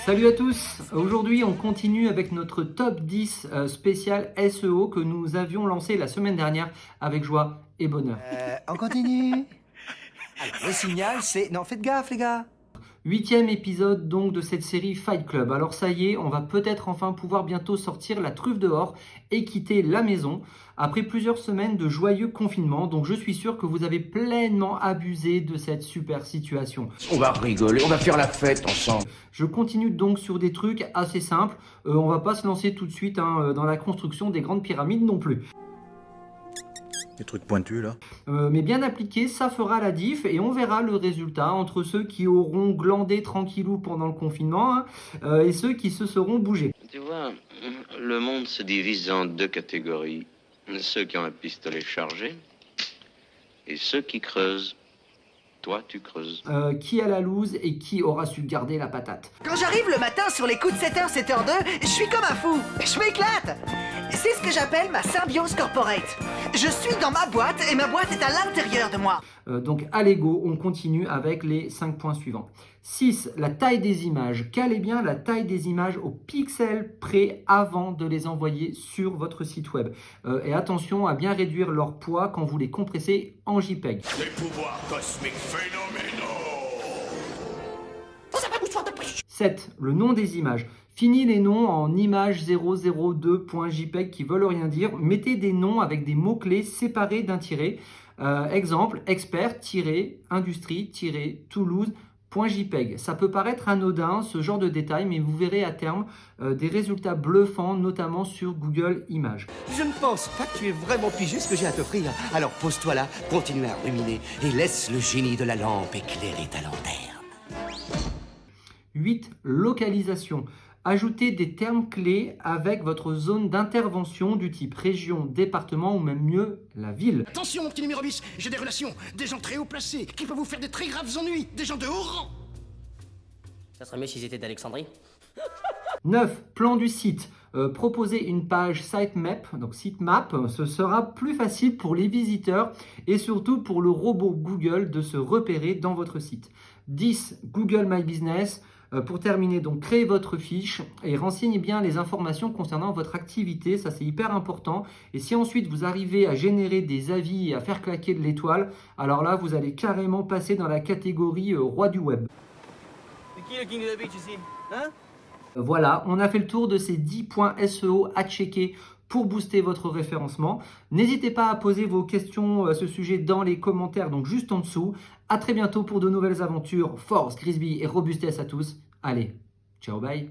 Salut à tous, aujourd'hui on continue avec notre top 10 spécial SEO que nous avions lancé la semaine dernière avec joie et bonheur. On continue. Alors, le signal, c'est... Non, faites gaffe, les gars. 8e épisode donc de cette série Fight Club. Alors ça y est, on va peut-être enfin pouvoir bientôt sortir la truffe dehors et quitter la maison après plusieurs semaines de joyeux confinement. Donc je suis sûr que vous avez pleinement abusé de cette super situation. On va rigoler, on va faire la fête ensemble. Je continue donc sur des trucs assez simples. On va pas se lancer tout de suite dans la construction des grandes pyramides non plus. Des trucs pointus là. Mais bien appliqué, ça fera la diff et on verra le résultat entre ceux qui auront glandé tranquillou pendant le confinement et ceux qui se seront bougés. Tu vois, le monde se divise en deux catégories. Ceux qui ont un pistolet chargé et ceux qui creusent. Toi, tu creuses. Qui a la loose et qui aura su garder la patate. Quand j'arrive le matin sur les coups de 7h, 7h02, je suis comme un fou. Je m'éclate. C'est ce que j'appelle ma symbiose corporate. Je suis dans ma boîte et ma boîte est à l'intérieur de moi. Donc à l'ego, on continue avec les 5 points suivants. 6. La taille des images. Calez bien la taille des images au pixel près avant de les envoyer sur votre site web. Et attention à bien réduire leur poids quand vous les compressez en JPEG. Des pouvoirs cosmiques phénoménaux. 7. Le nom des images. Fini les noms en images 002.jpg qui veulent rien dire. Mettez des noms avec des mots-clés séparés d'un tiret. Exemple, expert-industrie-toulouse.jpg. Ça peut paraître anodin, ce genre de détail, mais vous verrez à terme des résultats bluffants, notamment sur Google Images. Je ne pense pas que tu aies vraiment pigé ce que j'ai à t'offrir. Alors pose-toi là, continue à ruminer et laisse le génie de la lampe éclairer ta lanterne. 8. Localisation. Ajoutez des termes clés avec votre zone d'intervention du type région, département ou même mieux la ville. Attention, mon petit numéro 10, j'ai des relations, des gens très haut placés, qui peuvent vous faire des très graves ennuis, des gens de haut rang. Ça serait mieux s'ils étaient d'Alexandrie. 9. Plan du site. Proposez une page sitemap, donc sitemap, ce sera plus facile pour les visiteurs et surtout pour le robot Google de se repérer dans votre site. 10. Google My Business. Pour terminer, donc créez votre fiche et renseignez bien les informations concernant votre activité, ça c'est hyper important. Et si ensuite vous arrivez à générer des avis et à faire claquer de l'étoile, alors là vous allez carrément passer dans la catégorie roi du web. C'est qui le King of the Beach ici? Hein? Voilà, on a fait le tour de ces 10 points SEO à checker pour booster votre référencement. N'hésitez pas à poser vos questions à ce sujet dans les commentaires, donc juste en dessous. À très bientôt pour de nouvelles aventures. Force, Grisby et robustesse à tous. Allez, ciao, bye.